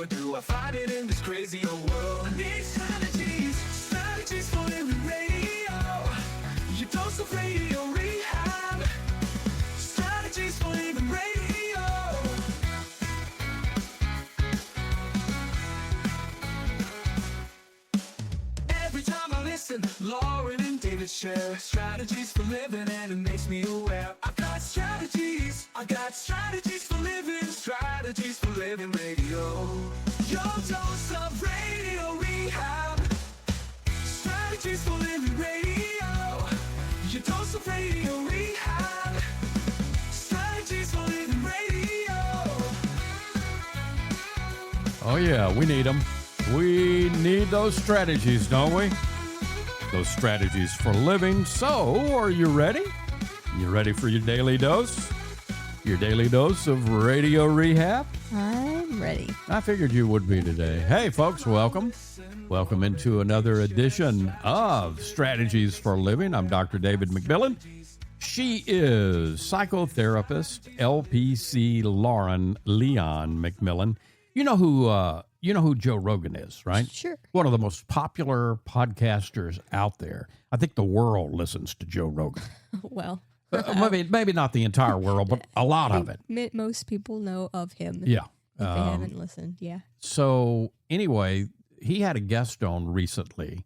or do I find it in this crazy old world? I need strategies, strategies for living radio. Your dose of radio rehab. Strategies for living radio. Every time I listen, Lauren and David share strategies for living, and it makes me aware. I've got strategies for living, strategies for living radio. Your dose of radio rehab. Strategies for living radio. Your dose of radio rehab. Strategies for living radio. Oh, yeah, we need them. We need those strategies, don't we? Those strategies for living. So, are you ready? You ready for your daily dose? Your daily dose of radio rehab? I'm ready. I figured you would be today. Hey, folks, welcome. Welcome into another edition of Strategies for Living. I'm Dr. David McMillian. She is psychotherapist, LPC Lauren McMillian. You know who Joe Rogan is, right? Sure. One of the most popular podcasters out there. I think the world listens to Joe Rogan. Well, maybe not the entire world, but a lot of it. Most people know of him. Yeah. If they haven't listened, yeah. So anyway, he had a guest on recently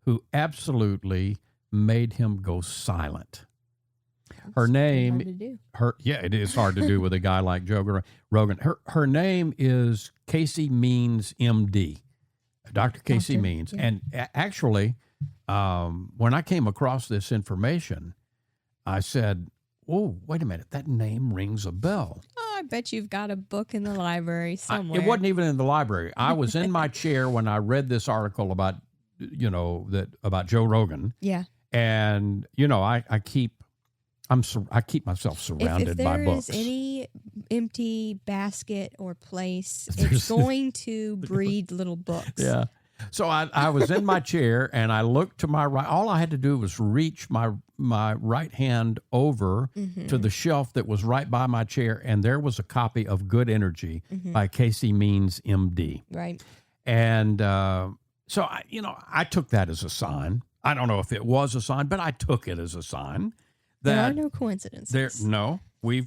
who absolutely made him go silent. Her name, it is hard to do with a guy like Joe Rogan. Her name is Casey Means, MD, Dr. Casey Means. Yeah. And actually, when I came across this information, I said, "Oh, wait a minute, that name rings a bell." Oh, I bet you've got a book in the library somewhere. It wasn't even in the library. I was in my chair when I read this article about, about Joe Rogan. Yeah. And, I keep myself surrounded by books. If there is any empty basket or place, it's going to breed little books. Yeah. So I was in my chair and I looked to my right. All I had to do was reach my right hand over to the shelf that was right by my chair, and there was a copy of Good Energy by Casey Means, MD. Right. And so I took that as a sign. I don't know if it was a sign, but I took it as a sign. There are no coincidences. We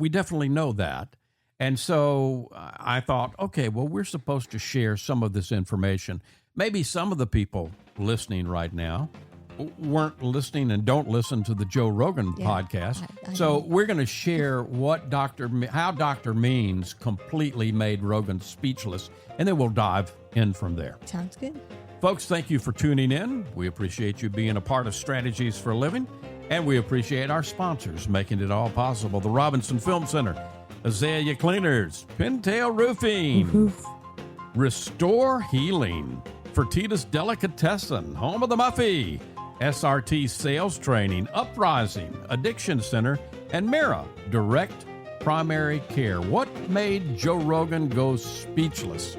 definitely know that. And so I thought, okay, well, we're supposed to share some of this information. Maybe some of the people listening right now weren't listening and don't listen to the Joe Rogan podcast. So we're going to share how Dr. Means completely made Rogan speechless, and then we'll dive in from there. Sounds good. Folks, thank you for tuning in. We appreciate you being a part of Strategies for Living, and we appreciate our sponsors making it all possible. The Robinson Film Center, Azalea Cleaners, Pintail Roofing, Restore Healing, Fertitas Delicatessen, Home of the Muffy, SRT Sales Training, Uprising, Addiction Center, and Mira, Direct Primary Care. What made Joe Rogan go speechless?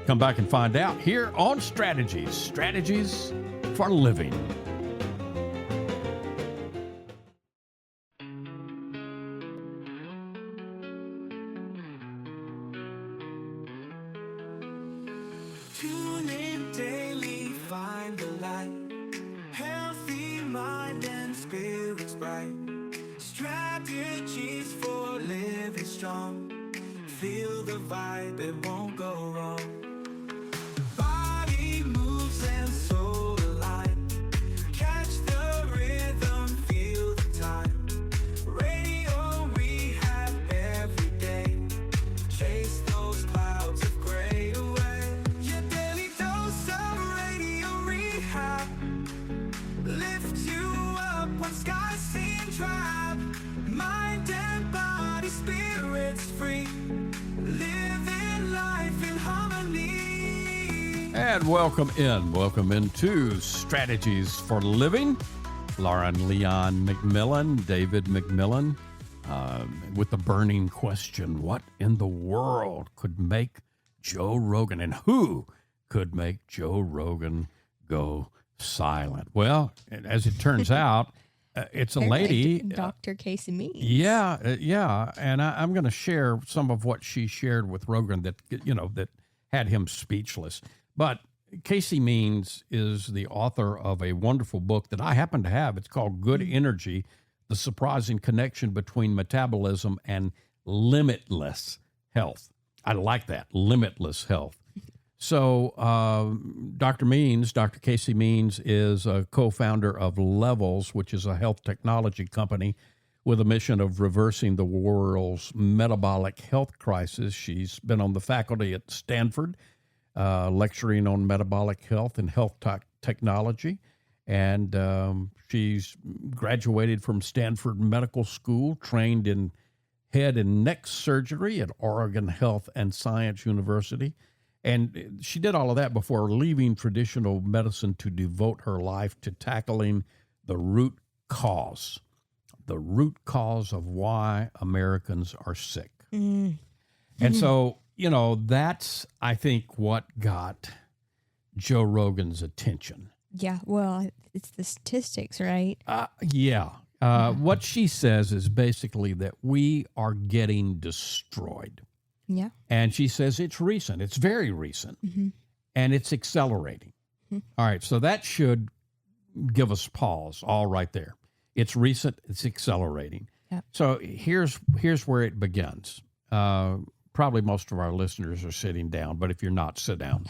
Come back and find out here on Strategies for Living. Tune in daily, find the light. Healthy mind and spirits bright. Strategies for living strong. Feel the vibe, it won't go wrong. Body moves and soul align. Catch the rhythm, feel the time. Radio rehab every day. Chase those clouds of gray away. Your daily dose of radio rehab. Lift you up when skies seem drab. Mind and body, spirits free. Living life in harmony. And welcome into Strategies for Living. Lauren McMillian, David McMillian, with the burning question, what in the world could make Joe Rogan, and who could make Joe Rogan go silent? Well, as it turns out, it's a lady. Dr. Casey Means. Yeah. And I'm going to share some of what she shared with Rogan that had him speechless. But Casey Means is the author of a wonderful book that I happen to have. It's called Good Energy, The Surprising Connection Between Metabolism and Limitless Health. I like that, limitless health. So Dr. Casey Means is a co-founder of Levels, which is a health technology company with a mission of reversing the world's metabolic health crisis. She's been on the faculty at Stanford, lecturing on metabolic health and health technology. And she's graduated from Stanford Medical School, trained in head and neck surgery at Oregon Health and Science University. And she did all of that before leaving traditional medicine to devote her life to tackling the root cause of why Americans are sick. And so, that's, I think, what got Joe Rogan's attention. Yeah, well, it's the statistics, right? What she says is basically that we are getting destroyed. Yeah. And she says it's recent. It's very recent. And it's accelerating. All right, so that should give us pause all right there. It's recent. It's accelerating. Yep. So here's where it begins. Probably most of our listeners are sitting down, but if you're not, sit down.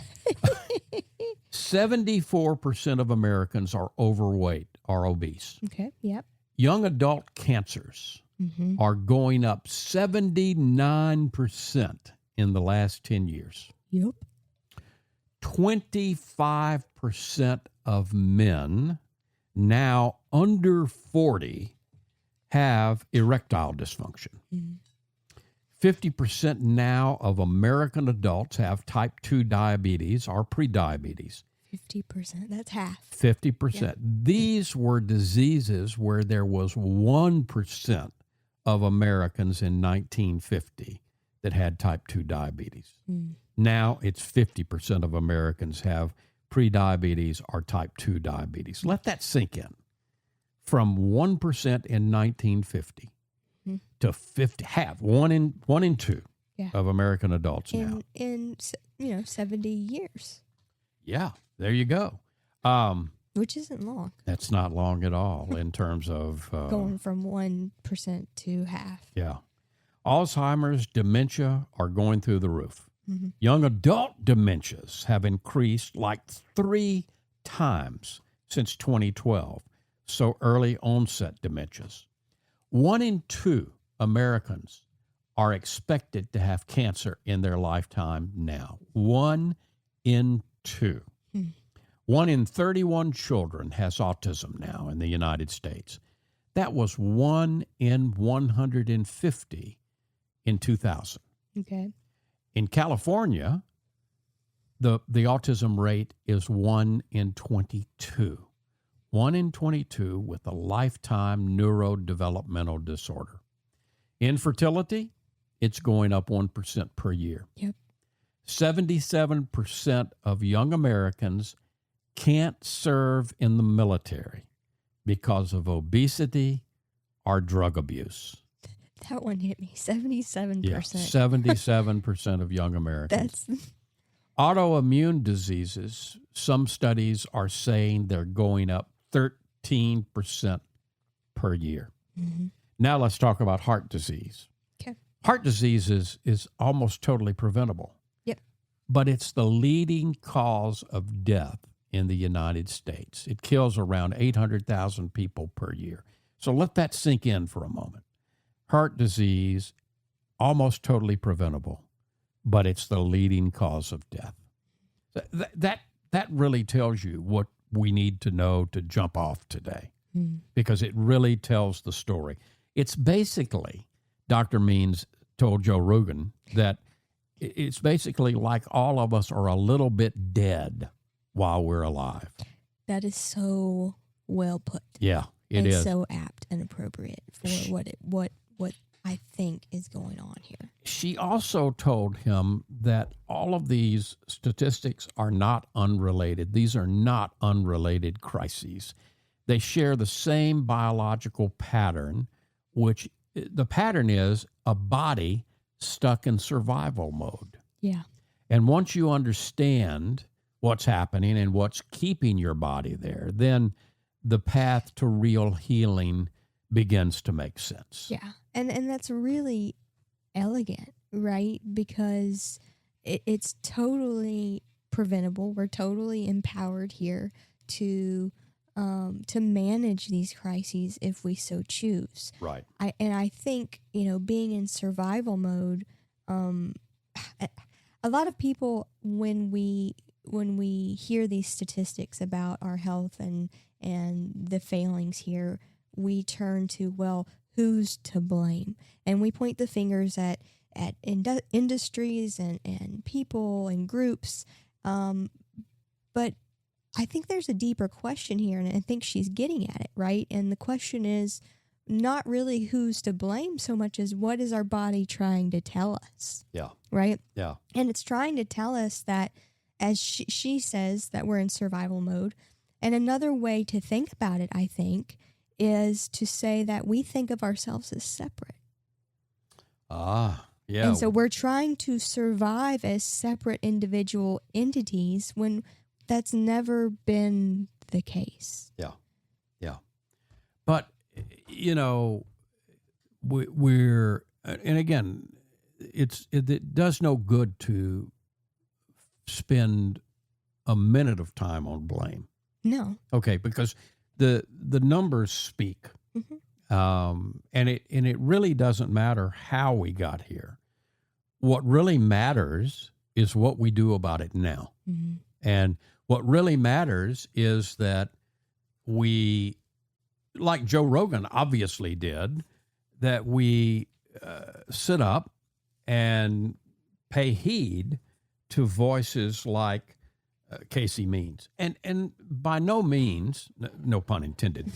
74% of Americans are overweight, are obese. Okay, yep. Young adult cancers are going up 79% in the last 10 years. Yep. 25% of men now under 40 have erectile dysfunction. 50% now of American adults have type 2 diabetes or prediabetes. 50%, that's half. 50%. Yeah. These were diseases where there was 1% of Americans in 1950 that had type 2 diabetes. Now it's 50% of Americans have prediabetes or type 2 diabetes. Let that sink in. From 1% in 1950 to 50, half, one in two of American adults now. In 70 years. Yeah, there you go. Which isn't long. That's not long at all in terms of... going from 1% to half. Yeah. Alzheimer's, dementia are going through the roof. Young adult dementias have increased like 3 times since 2012. So early onset dementias. 1 in 2 Americans are expected to have cancer in their lifetime now. 1 in 2. 1 in 31 children has autism now in the United States. That was 1 in 150 in 2000. Okay. In California, the autism rate is 1 in 22. 1 in 22 with a lifetime neurodevelopmental disorder. Infertility, it's going up 1% per year. Yep. 77% of young Americans can't serve in the military because of obesity or drug abuse. That one hit me. 77%. Yeah, 77% of young Americans. That's... Autoimmune diseases, some studies are saying they're going up 13% per year. Now let's talk about heart disease. Okay. Heart disease is almost totally preventable. Yep. But it's the leading cause of death in the United States. It kills around 800,000 people per year. So let that sink in for a moment. Heart disease, almost totally preventable, but it's the leading cause of death. That really tells you what we need to know to jump off today, because it really tells the story. It's basically, Dr. Means told Joe Rogan, that it's basically like all of us are a little bit dead while we're alive. That is so well put. Yeah, it is. So apt and appropriate for what I think is going on here. She also told him that all of these statistics are not unrelated. These are not unrelated crises. They share the same biological pattern, which the pattern is a body stuck in survival mode. Yeah. And once you understand what's happening and what's keeping your body there, then the path to real healing begins to make sense. Yeah. And that's really elegant, right? Because it's totally preventable. We're totally empowered here to manage these crises if we so choose. Right. I think, being in survival mode, a lot of people, when we hear these statistics about our health and the failings here, we turn to, well, who's to blame? And we point the fingers at industries and people and groups. But I think there's a deeper question here, and I think she's getting at it, right? And the question is not really who's to blame so much as what is our body trying to tell us? Yeah. Right? Yeah. And it's trying to tell us that, as she says, that we're in survival mode. And another way to think about it, I think, is to say that we think of ourselves as separate. Ah, yeah. And so we're trying to survive as separate individual entities when that's never been the case. Yeah. Yeah. But, we're, and again, it does no good to spend a minute of time on blame. No. Okay, because the numbers speak. Mm-hmm. And it really doesn't matter how we got here. What really matters is what we do about it now. Mm-hmm. And what really matters is that we, like Joe Rogan obviously did, that we sit up and pay heed to voices like Casey Means. And by no means, no pun intended,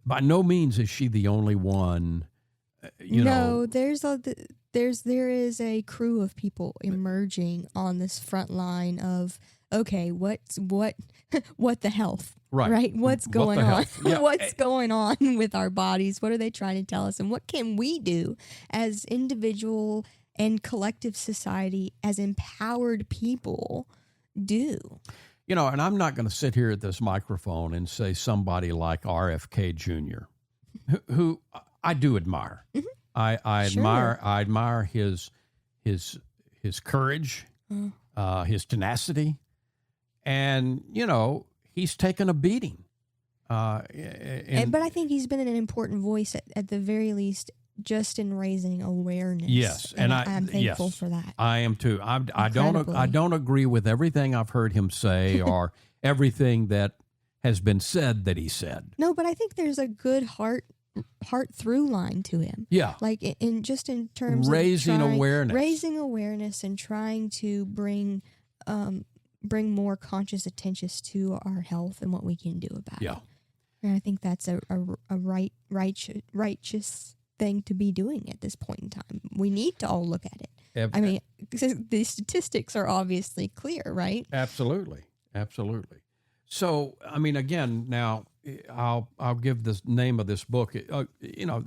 by no means is she the only one, No, there is a crew of people emerging on this front line of, okay, what the health, right? What's going on? Yeah. What's going on with our bodies? What are they trying to tell us? And what can we do as individual and collective society, as empowered people, do? And I'm not going to sit here at this microphone and say somebody like RFK Jr., who I do admire. Mm-hmm. I Sure. admire his courage, his tenacity, and he's taken a beating. But I think he's been an important voice at the very least, just in raising awareness. Yes, and I'm thankful for that. I am too. I Incredibly. don't agree with everything I've heard him say or everything that has been said that he said. No, but I think there's a good heart through line to him. Yeah, Like in terms raising of awareness, and trying to bring more conscious attention to our health and what we can do about it. Yeah. And I think that's a righteous thing to be doing at this point in time. We need to all look at it. I mean, the statistics are obviously clear, right? Absolutely. So, I mean, again, now I'll give the name of this book.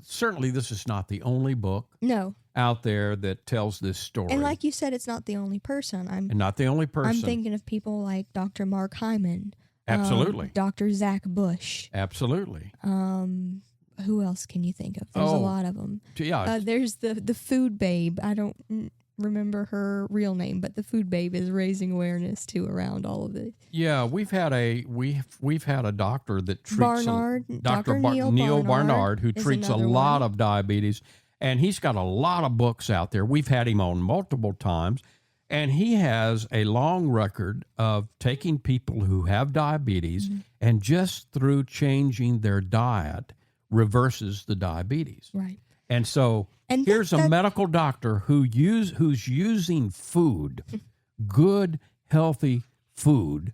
Certainly this is not the only book No. out there that tells this story. And like you said, it's not the only person. And not the only person. I'm thinking of people like Dr. Mark Hyman. Absolutely. Dr. Zach Bush. Absolutely. Who else can you think of? There's a lot of them. Yeah. There's the food babe. I don't remember her real name, but the food babe is raising awareness too around all of it. Yeah, we've had a doctor that treats Barnard, Dr. Neil Barnard, who is treats a another lot one. of diabetes, and he's got a lot of books out there. We've had him on multiple times, and he has a long record of taking people who have diabetes and just through changing their diet reverses the diabetes. Right. And so here's a medical doctor who's using food, good, healthy food,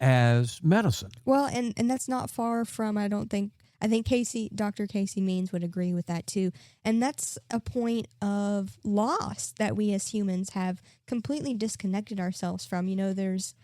as medicine. Well, and that's not far from, I think Dr. Casey Means would agree with that too. And that's a point of loss that we as humans have completely disconnected ourselves from. There's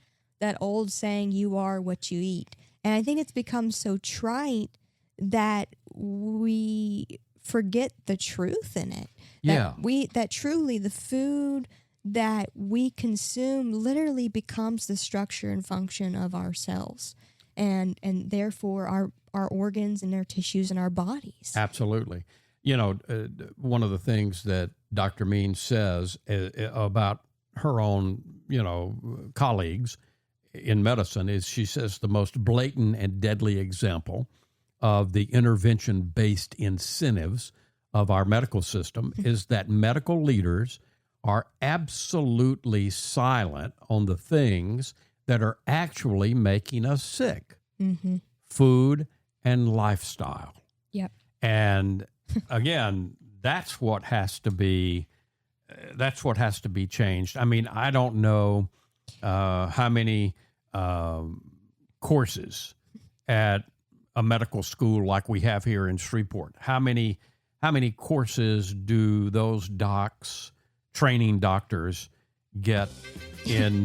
that old saying, you are what you eat. And I think it's become so trite that we forget the truth in it. Yeah. That truly the food that we consume literally becomes the structure and function of our cells, and therefore our organs and our tissues and our bodies. Absolutely. One of the things that Dr. Means says about her own, colleagues in medicine is she says the most blatant and deadly example of the intervention-based incentives of our medical system is that medical leaders are absolutely silent on the things that are actually making us sick. Food and lifestyle. Yep. And again, that's what has to be changed. I mean, I don't know how many courses at a medical school like we have here in Shreveport. How many courses do those training doctors get in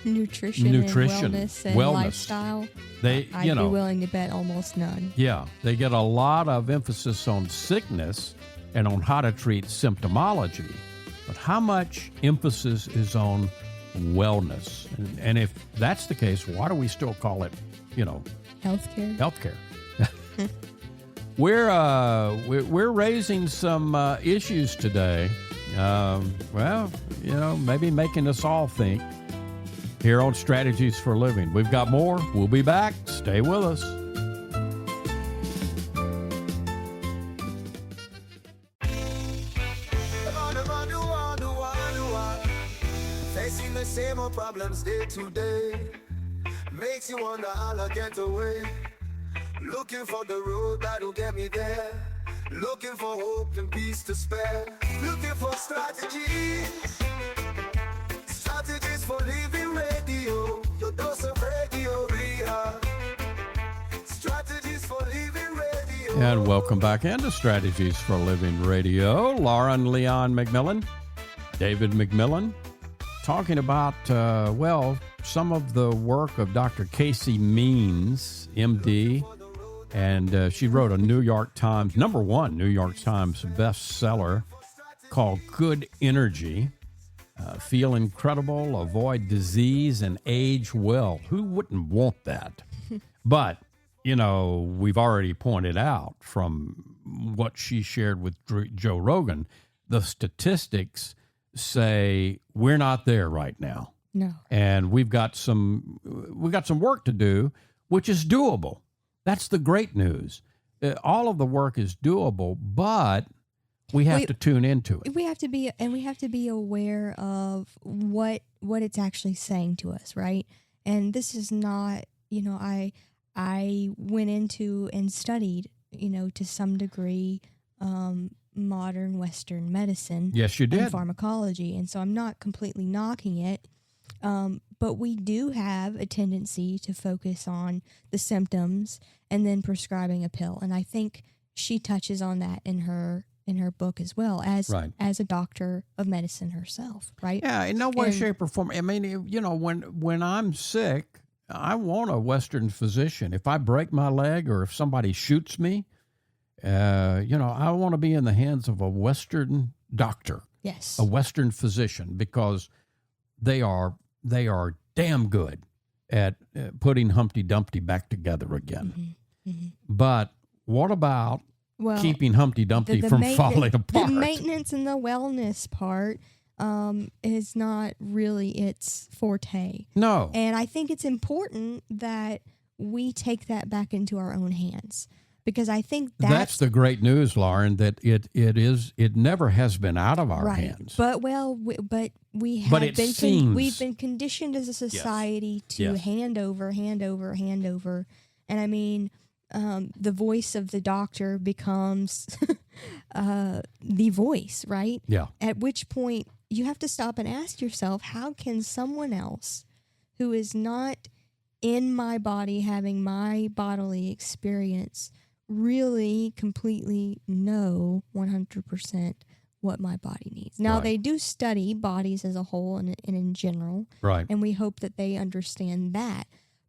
nutrition and wellness. Lifestyle? I'd be willing to bet almost none. Yeah, they get a lot of emphasis on sickness and on how to treat symptomology, but how much emphasis is on wellness? And if that's the case, why do we still call it, healthcare? Healthcare. We're raising some issues today. Maybe making us all think here on Strategies for Living. We've got more. We'll be back. Stay with us. Facing the same old problems day to day makes you wonder how I get away. Looking for the road that'll get me there. Looking for hope and peace to spare. Looking for strategies. Strategies for living radio. Your dose of radio rehab. Strategies for living radio. And welcome back into Strategies for Living Radio. Lauren Leon McMillian, David McMillian, talking about, some of the work of Dr. Casey Means, MD. And she wrote a New York Times bestseller called Good Energy. Feel incredible, avoid disease, and age well. Who wouldn't want that? But, we've already pointed out from what she shared with Joe Rogan, the statistics say we're not there right now. No. And we've got some work to do, which is doable. That's the great news. All of the work is doable, but we have to tune into it. We have to be aware of what it's actually saying to us, right? And this is not, I went into and studied, to some degree, modern Western medicine. Yes, you did. And pharmacology, and so I'm not completely knocking it. But we do have a tendency to focus on the symptoms and then prescribing a pill. And I think she touches on that in her book as well as a doctor of medicine herself, right? Yeah, in no way, shape, or form. I mean, when I'm sick, I want a Western physician. If I break my leg or if somebody shoots me, I want to be in the hands of a Western doctor. Yes. A Western physician, because they are damn good at putting Humpty Dumpty back together again. Mm-hmm. Mm-hmm. But what about keeping Humpty Dumpty from falling apart? The maintenance and the wellness part is not really its forte. No. And I think it's important that we take that back into our own hands. Because I think that's the great news, Lauren, that it never has been out of our hands. But we've been conditioned as a society to hand over. And I mean, the voice of the doctor becomes the voice, right? Yeah. At which point you have to stop and ask yourself, how can someone else who is not in my body having my bodily experience really completely know 100% what my body needs? Now, they do study bodies as a whole and in general, right? And we hope that they understand that.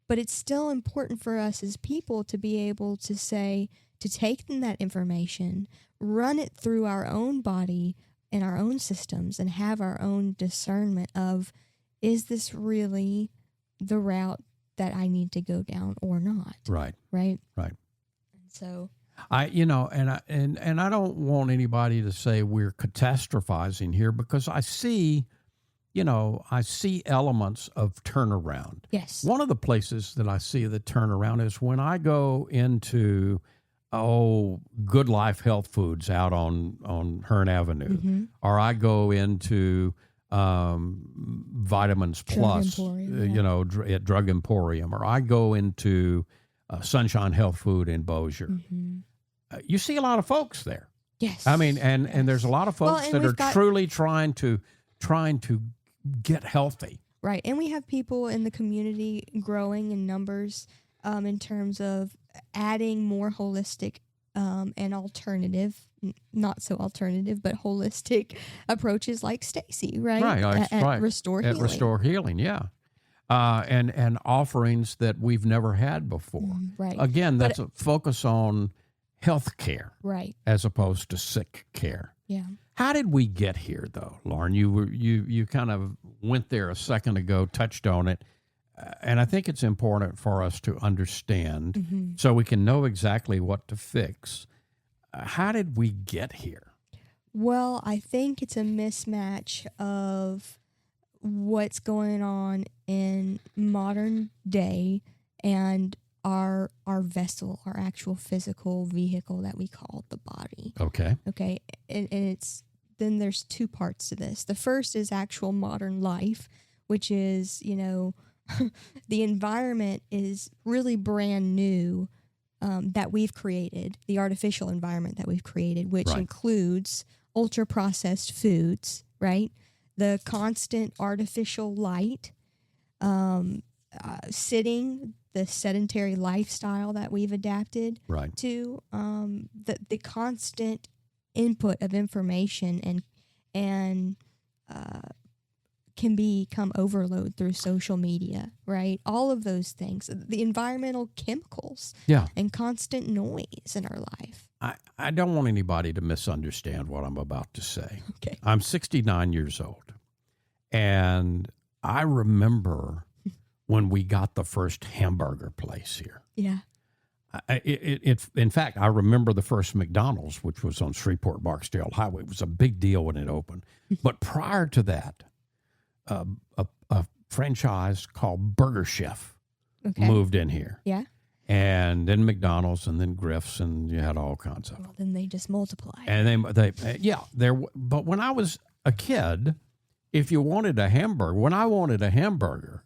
But it's still important for us as people to be able to say, to take in that information, run it through our own body and our own systems, and have our own discernment of, is this really the route that I need to go down or not? Right. Right. Right. So I don't want anybody to say we're catastrophizing here, because I see elements of turnaround. yes. One of the places that I see the turnaround is when I go into Good Life Health Foods out on Hearn Avenue, Mm-hmm. or I go into Vitamins Drug Plus, Emporium, at Drug Emporium, or I go into Sunshine Health Food in Bossier. Mm-hmm. You see a lot of folks there. Yes. I mean, and there's a lot of folks and that we've are got- truly trying to get healthy. Right. And we have people in the community growing in numbers in terms of adding more holistic and alternative, not so alternative, but holistic approaches like Stacy, right? Right, At Restore At Healing. Restore Healing, yeah. And offerings that we've never had before. Right. Again, But- that's a focus on health care Right. as opposed to sick care. Yeah. How did we get here, though, Lauren? You kind of went there a second ago, touched on it, and I think it's important for us to understand Mm-hmm. so we can know exactly what to fix. How did we get here? Well, I think it's a mismatch of what's going on in modern day and our vessel, our actual physical vehicle that we call the body. Okay. Okay. And it's then there's two parts to this. The first is actual modern life, which is, the environment is really brand new that we've created, the artificial environment that we've created, which Right. includes ultra processed foods, right? The constant artificial light, sitting, the sedentary lifestyle that we've adapted Right. to, the constant input of information and can become overload through social media, right? All of those things, the environmental chemicals, Yeah. and constant noise in our life. I don't want anybody to misunderstand what I'm about to say. Okay. I'm 69 years old, and I remember when we got the first hamburger place here. Yeah. In fact, I remember the first McDonald's, which was on Shreveport Barksdale Highway. It was a big deal when it opened. But prior to that, a franchise called Burger Chef Okay. moved in here. Yeah. And then McDonald's, and then Griff's, and you had all kinds of them. Well, then they just multiply. And but when I was a kid, if you wanted a hamburger, when I wanted a hamburger,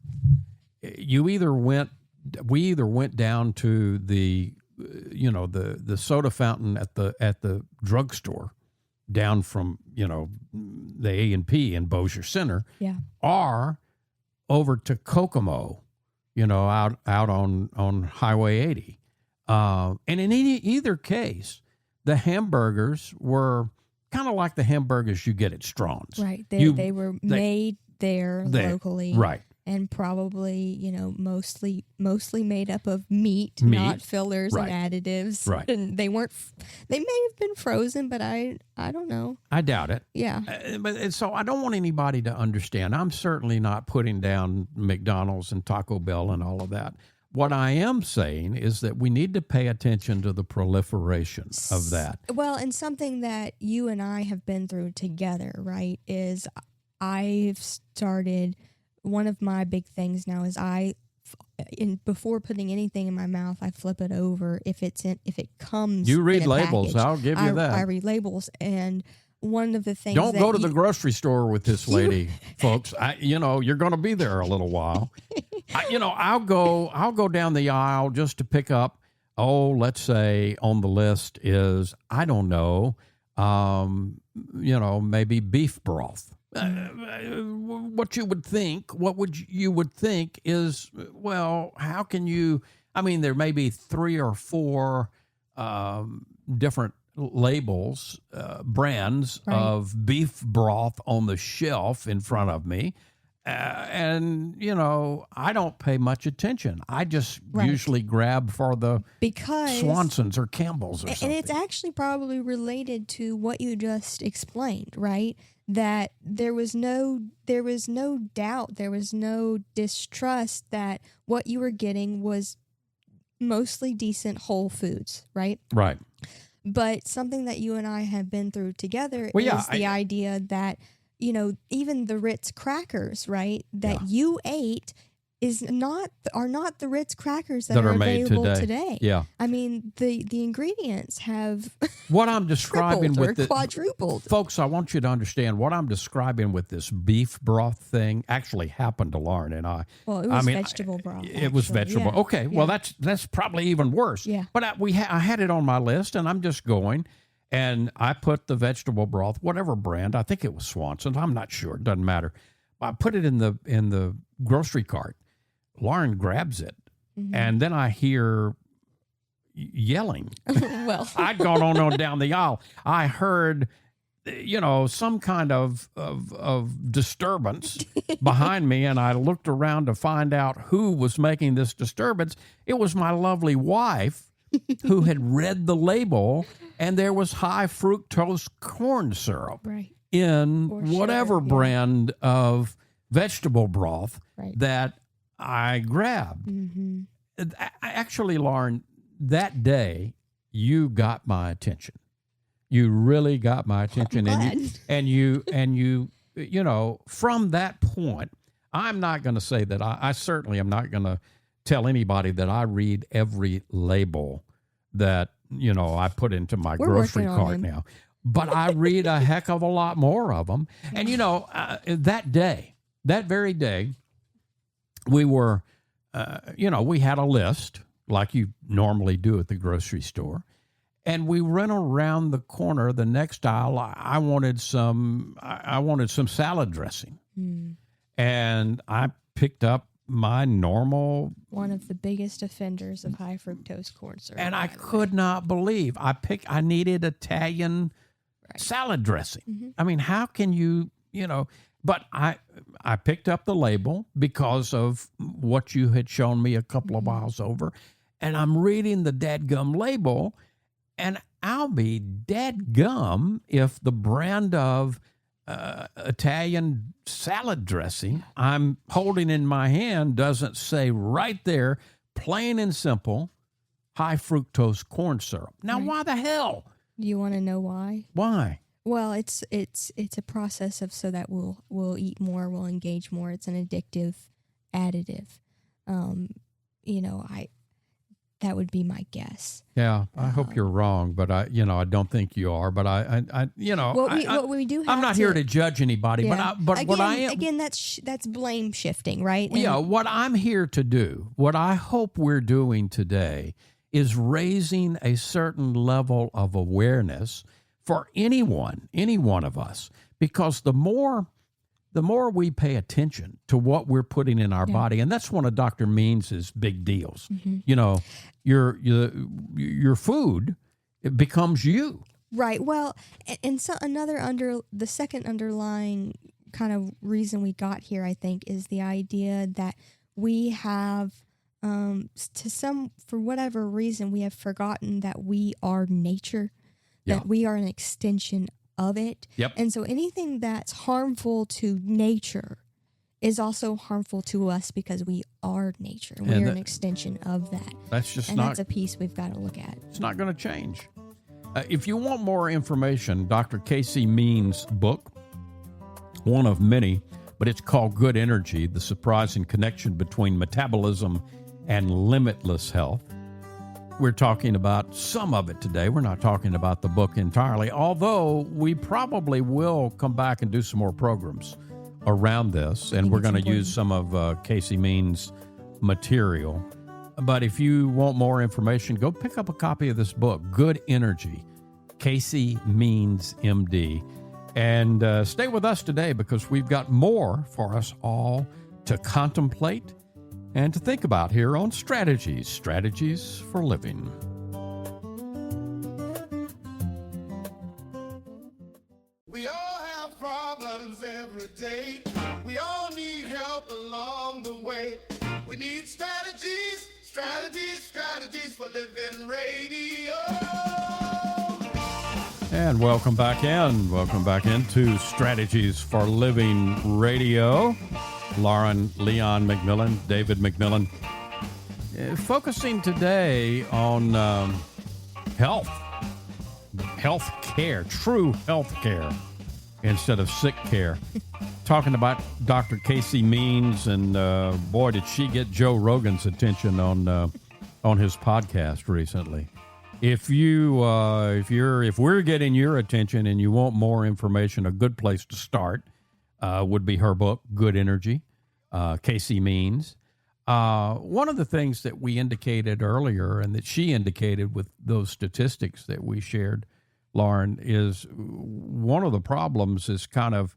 we either went down to the soda fountain at the drugstore down from the A&P in Bossier Center, Yeah. or over to Kokomo, out on Highway 80. And in either case, the hamburgers were kind of like the hamburgers you get at Strawn's. Right. They were made there They- locally. Right. And probably, mostly made up of meat, Meat. not fillers Right. and additives. Right. And they may have been frozen, but I don't know. I doubt it. Yeah. So I don't want anybody to understand. I'm certainly not putting down McDonald's and Taco Bell and all of that. What I am saying is that we need to pay attention to the proliferation of that. Well, and something that you and I have been through together, right, is I've started, one of my big things now is before putting anything in my mouth, I flip it over. If it comes, You read in a labels. package, I'll give you that. I read labels, and one of the things. Don't that go to the grocery store with this lady, folks. You're going to be there a little while. I'll go down the aisle just to pick up. Let's say on the list is, I don't know, maybe beef broth. What you would think is, well, how can you? I mean, there may be 3 or 4 different labels, brands Right. of beef broth on the shelf in front of me. And, I don't pay much attention. I just usually grab for the because Swansons or Campbell's or something. And it's actually probably related to what you just explained, right? That there was no doubt, there was no distrust that what you were getting was mostly decent whole foods, right? Right. But something that you and I have been through together Well, is the idea that, even the Ritz crackers, right, that you ate are not the Ritz crackers that are made available today. Yeah. I mean, the ingredients have what I'm describing with the quadrupled. Folks, I want you to understand what I'm describing with this beef broth thing actually happened to Lauren and I. Well, it was vegetable broth. It was vegetable. Yeah. Okay. Yeah. Well, that's probably even worse. Yeah. But I had it on my list, and I'm just going, and I put the vegetable broth, whatever brand. I think it was Swanson's. I'm not sure. It doesn't matter. I put it in the grocery cart. Lauren grabs it, and then I hear yelling. Well, I'd gone on down the aisle. I heard, some kind of disturbance behind me, and I looked around to find out who was making this disturbance. It was my lovely wife, who had read the label, and there was high fructose corn syrup in whatever brand of vegetable broth that I grabbed. Actually, Lauren, that day you got my attention. You really got my attention, and you from that point, I'm not going to say that I certainly am not going to tell anybody that I read every label that I put into my grocery cart now, but I read a heck of a lot more of them. And that very day, we were, we had a list like you normally do at the grocery store, and we went around the corner, the next aisle. I wanted some salad dressing, and I picked up my normal. One of the biggest offenders of high fructose corn syrup, and I could not believe I needed Italian salad dressing. I mean, how can you? But I picked up the label because of what you had shown me a couple of miles over, and I'm reading the dadgum label, and I'll be dadgum if the brand of Italian salad dressing I'm holding in my hand doesn't say right there, plain and simple, high fructose corn syrup. Now, why the hell? Do you want to know why? Why? Well, it's a process of so that we'll eat more, we'll engage more. It's an addictive additive. That would be my guess. Yeah, I hope you're wrong, but I don't think you are. But what we do. I'm not here to judge anybody, but again, what I am again, that's blame shifting, right? What I'm here to do, what I hope we're doing today, is raising a certain level of awareness for any one of us, because the more we pay attention to what we're putting in our body, and that's one of Dr. Means's big deals. Your food, it becomes you. Right. Well, and so the second underlying kind of reason we got here, I think, is the idea that we have, for whatever reason, we have forgotten that we are nature. That we are an extension of it. Yep. And so anything that's harmful to nature is also harmful to us because we are nature. We're an extension of that. That's a piece we've got to look at. It's not going to change. If you want more information, Dr. Casey Means' book, one of many, but it's called Good Energy, The Surprising Connection Between Metabolism and Limitless Health. We're talking about some of it today. We're not talking about the book entirely, although we probably will come back and do some more programs around this, and we're going to use some of Casey Means' material. But if you want more information, go pick up a copy of this book, Good Energy, Casey Means, MD. And stay with us today, because we've got more for us all to contemplate and to think about here on Strategies for Living. We all have health problems every day. We all need help along the way. We need strategies, strategies, strategies for living radio. And welcome back in. Welcome back into Strategies for Living Radio. Lauren, Leon McMillian, David McMillian. Focusing today on health care, true health care instead of sick care. Talking about Dr. Casey Means, and boy, did she get Joe Rogan's attention on his podcast recently. If we're getting your attention and you want more information, a good place to start would be her book, Good Energy, Casey Means. One of the things that we indicated earlier and that she indicated with those statistics that we shared, Lauren, is one of the problems is kind of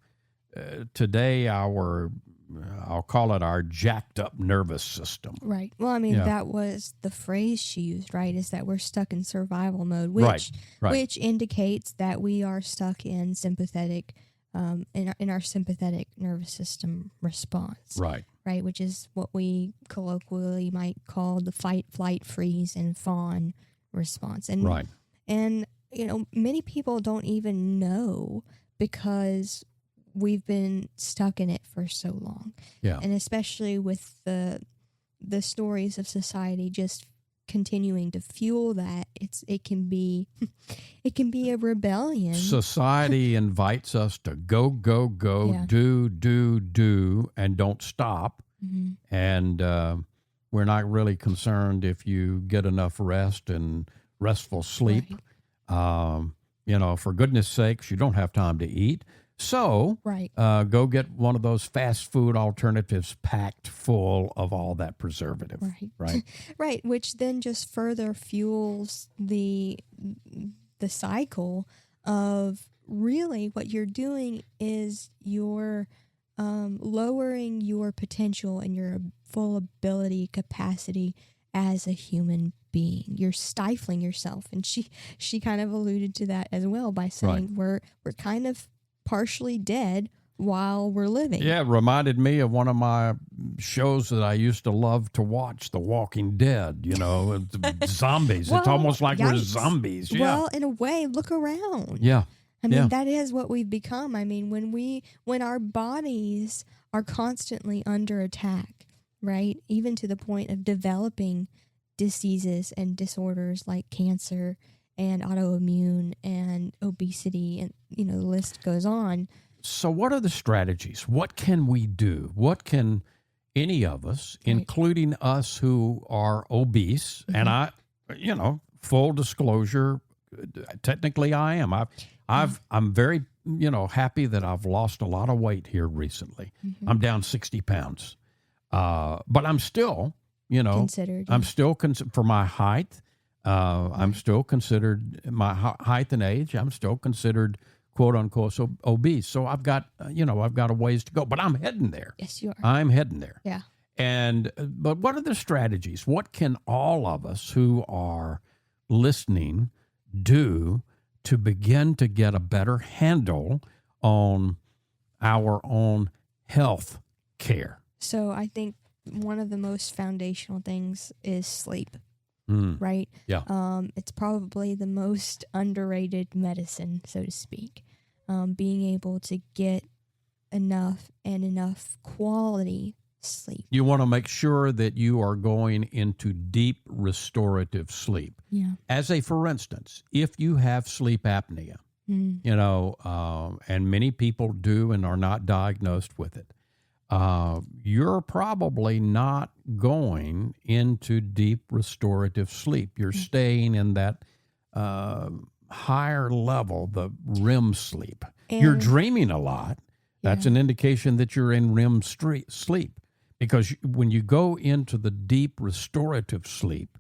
today I'll call it our jacked up nervous system. Right. Well, I mean, that was the phrase she used, right, is that we're stuck in survival mode, which indicates that we are stuck in sympathetic, in our sympathetic nervous system response. Right. Right, which is what we colloquially might call the fight, flight, freeze, and fawn response. And, right. And, many people don't even know because we've been stuck in it for so long. Yeah. And especially with the stories of society just continuing to fuel that, it can be a rebellion. Society invites us to go, do, and don't stop. Mm-hmm. And we're not really concerned if you get enough rest and restful sleep. Right. For goodness sakes, you don't have time to eat. So go get one of those fast food alternatives packed full of all that preservative. Right. Right, which then just further fuels the cycle of really what you're doing is you're lowering your potential and your full ability, capacity as a human being. You're stifling yourself. And she kind of alluded to that as well by saying we're kind of partially dead while we're living. Yeah, it reminded me of one of my shows that I used to love to watch, The Walking Dead, zombies. Well, it's almost like yikes. we're zombies. Yeah. Well, in a way, look around. Yeah. I mean, that is what we've become. I mean, when our bodies are constantly under attack, right? Even to the point of developing diseases and disorders like cancer and autoimmune and obesity, and the list goes on. So what are the strategies? What can we do? What can any of us, including us who are obese, and I, full disclosure, technically I am. I'm very, happy that I've lost a lot of weight here recently. Mm-hmm. I'm down 60 pounds. But I'm still, considered. I'm still for my height. I'm still considered my height and age. I'm still considered quote unquote obese. So I've got a ways to go, but I'm heading there. Yes, you are. I'm heading there. Yeah. But what are the strategies? What can all of us who are listening do to begin to get a better handle on our own health care? So I think one of the most foundational things is sleep. Right? Yeah. It's probably the most underrated medicine, so to speak. Being able to get enough quality sleep. You want to make sure that you are going into deep restorative sleep. Yeah. For instance, if you have sleep apnea, and many people do and are not diagnosed with it, you're probably not going into deep restorative sleep. You're staying in that higher level, the REM sleep. And you're dreaming a lot. That's an indication that you're in REM sleep. Because when you go into the deep restorative sleep,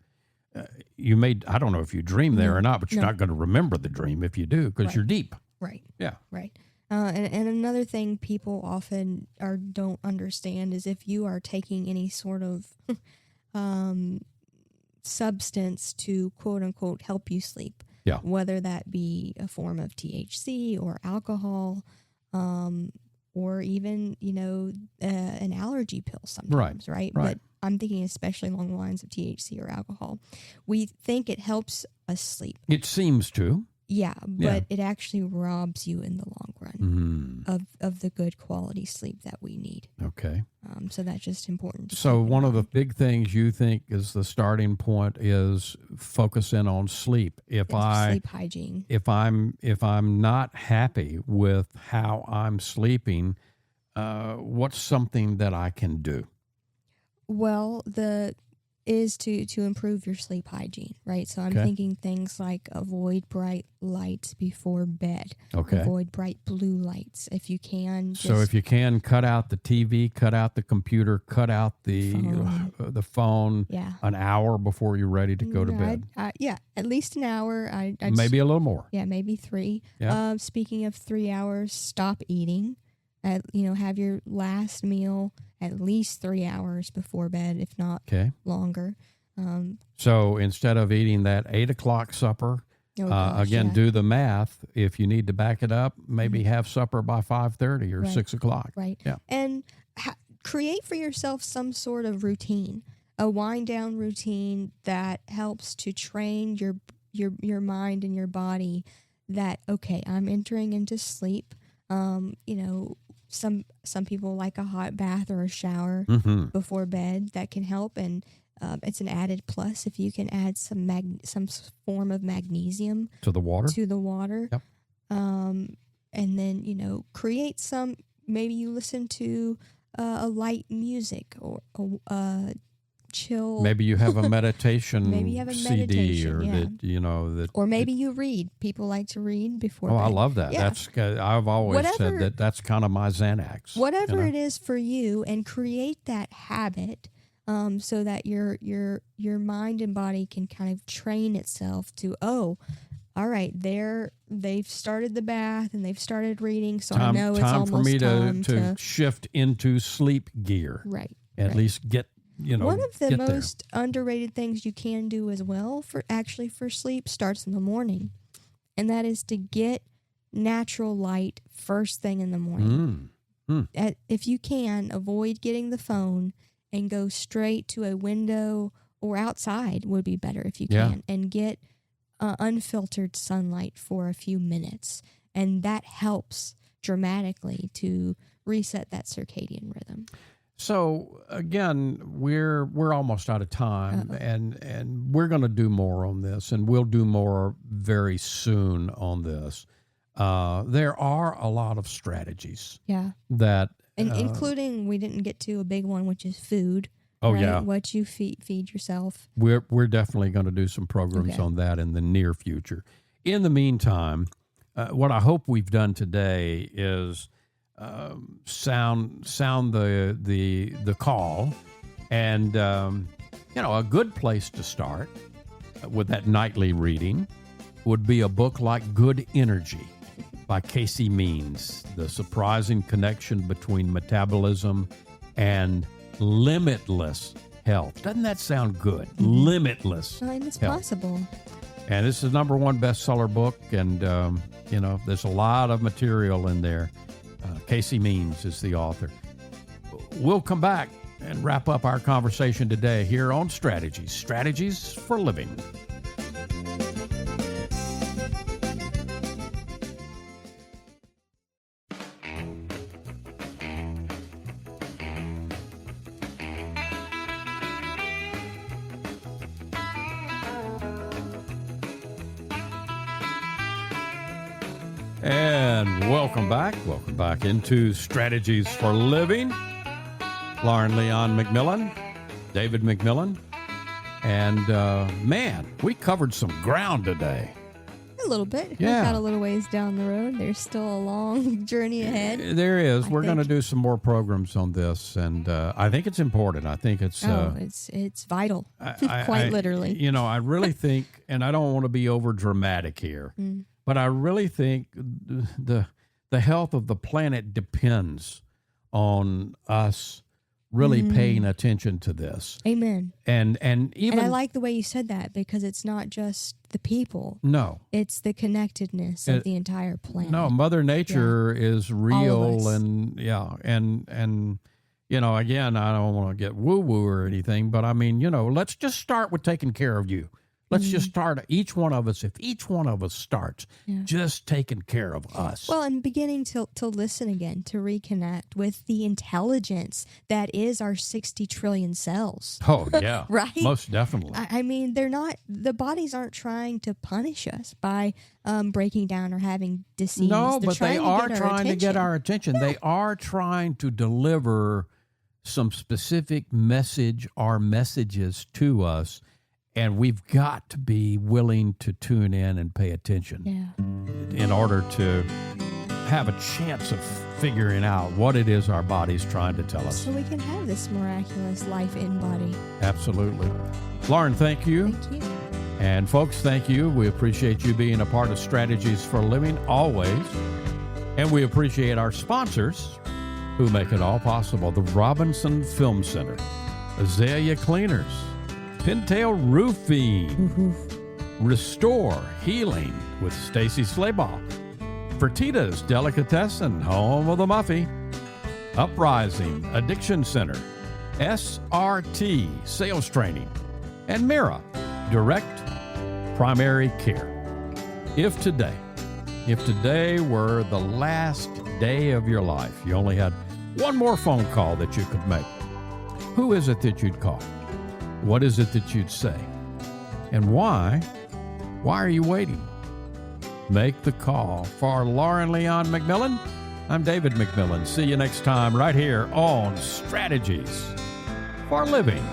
I don't know if you dream there or not, but you're not going to remember the dream if you do, because you're deep. Right. Yeah. Right. And another thing people often don't understand is if you are taking any sort of substance to quote unquote help you sleep, whether that be a form of THC or alcohol, or even, an allergy pill sometimes, right? But I'm thinking especially along the lines of THC or alcohol. We think it helps us sleep. It seems to. Yeah, but it actually robs you in the long run of the good quality sleep that we need. Okay. So that's just important. So one of the big things you think is the starting point is focusing on sleep. Sleep hygiene. If I'm not happy with how I'm sleeping, what's something that I can do? Well, is to improve your sleep hygiene, right? So I'm thinking things like avoid bright lights before bed. Okay. Avoid bright blue lights if you can. So if you can, cut out the TV, cut out the computer, cut out the phone an hour before you're ready to go to bed. At least an hour. Maybe a little more. Yeah, maybe 3. Yeah. Speaking of 3 hours, stop eating. Have your last meal at least 3 hours before bed, if not longer. So instead of eating that 8 o'clock supper, do the math. If you need to back it up, maybe have supper by 5:30 or 6 o'clock. Right. Yeah. And create for yourself some sort of routine, a wind down routine that helps to train your mind and your body that, okay, I'm entering into sleep. Some people like a hot bath or a shower before bed. That can help, and it's an added plus if you can add some form of magnesium to the water. Yep. And then create some. Maybe you listen to a light music or chill. Maybe you have a meditation CD or maybe you read. People like to read before bed. I love that. Yeah. I've always said that's kind of my Xanax. Whatever it is for you, and create that habit so that your mind and body can kind of train itself to, all right, they've started the bath and they've started reading, so I know it's almost time for me time to shift into sleep gear. Right. At least get one of the most underrated things you can do as well for sleep starts in the morning, and that is to get natural light first thing in the morning. If you can, avoid getting the phone and go straight to a window, or outside would be better if you can, and get unfiltered sunlight for a few minutes, and that helps dramatically to reset that circadian rhythm. So again, we're almost out of time, and we're going to do more on this, and we'll do more very soon on this. There are a lot of strategies. Yeah. That including, we didn't get to a big one, which is food. Oh, right? yeah. What you feed yourself. We're definitely going to do some programs on that in the near future. In the meantime, what I hope we've done today is sound the call, and a good place to start with that nightly reading would be a book like Good Energy by Casey Means, the surprising connection between metabolism and limitless health. Doesn't that sound good? Limitless And it's health. possible. And this is the #1 bestseller book, and there's a lot of material in there. Casey Means is the author. We'll come back and wrap up our conversation today here on Strategies for Living. And welcome back into Strategies for Living. Lauren Leon McMillian, David McMillian, and we covered some ground today. A little bit. Yeah. We've got a little ways down the road. There's still a long journey ahead. There is. We're going to do some more programs on this, and I think it's important. I think it's it's vital, quite literally. I really think, and I don't want to be over dramatic here, but I really think the health of the planet depends on us really paying attention to this. Amen. And even And I like the way you said that, because it's not just the people. no. It's the connectedness of the entire planet. No, Mother Nature is All real, of us. and you know, again, I don't want to get woo-woo or anything, but I mean, you know, let's just start with taking care of you. Let's just start, each one of us, if each one of us starts just taking care of us. Well, and beginning to listen again, to reconnect with the intelligence that is our 60 trillion cells. Oh, yeah. Right? Most definitely. I mean, the bodies aren't trying to punish us by breaking down or having disease. No, They're but they are trying to get our attention. attention. They are trying to deliver some specific message or messages to us, and we've got to be willing to tune in and pay attention in order to have a chance of figuring out what it is our body's trying to tell us. So we can have this miraculous life in body. Absolutely. Lauren, thank you. Thank you. And folks, thank you. We appreciate you being a part of Strategies for Living always. And we appreciate our sponsors who make it all possible. The Robinson Film Center, Azalea Cleaners, Pintail Roofing, Restore Healing with Stacy Slaybaugh, Fertitta's Delicatessen, home of the Muffy, Uprising Addiction Center, SRT Sales Training, and Mira Direct Primary Care. If today were the last day of your life, you only had one more phone call that you could make, who is it that you'd call? What is it that you'd say? And why? Why are you waiting? Make the call. For Lauren Leon McMillian, I'm David McMillian. See you next time right here on Strategies for Living.